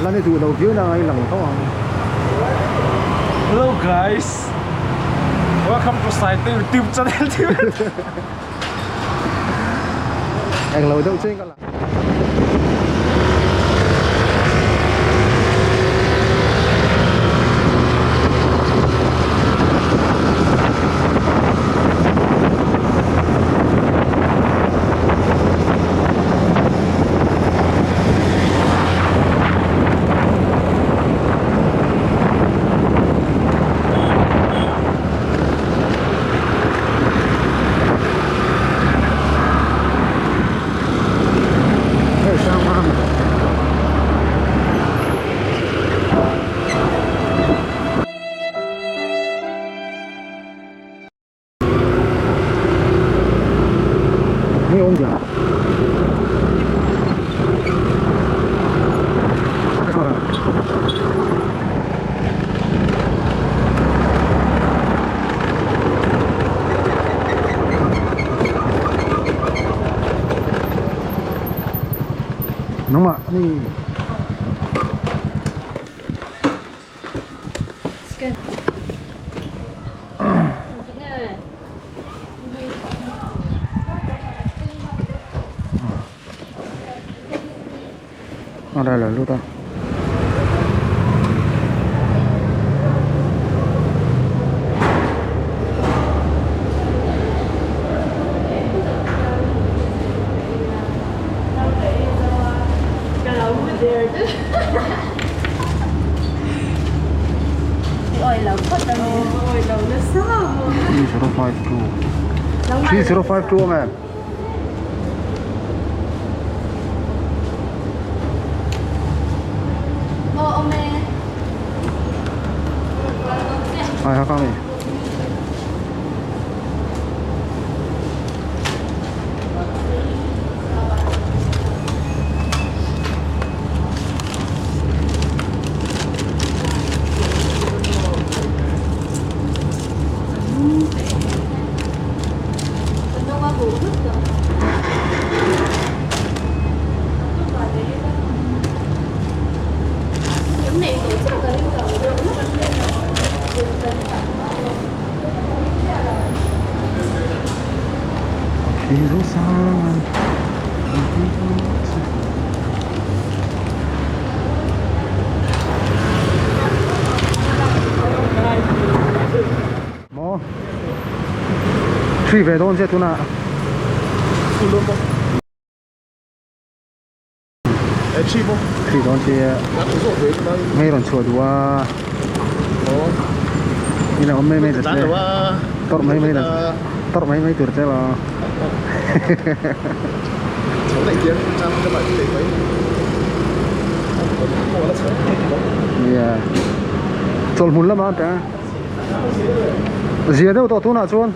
lần này tụ đầu kia là anh lòng không à? Hello guys, welcome to Saite YouTube channel. Anh lôi đâu trên con là. Ini om dia. Nama ni. Scan. Ở đây là lúc ta. Ôi lâu quá tao ôi lâu nó sao 3052 3052 man. ông mẹ Ai hả con này? nó qua vụ thức rồi những này cũng chắc là yêu cầu được Khi rút sang Mo truy về đâu chưa tụi nào? Chi không? Truy đâu chưa? Ngay còn chùa đùa. Ini lah mấy giờ đấy. Tọt mấy là tọt mấy tuổi thế là. Cháu này tiếng trăm các bạn để mấy. Yeah. Chol mun lắm á ta. Gì đâu tụi nào chôn?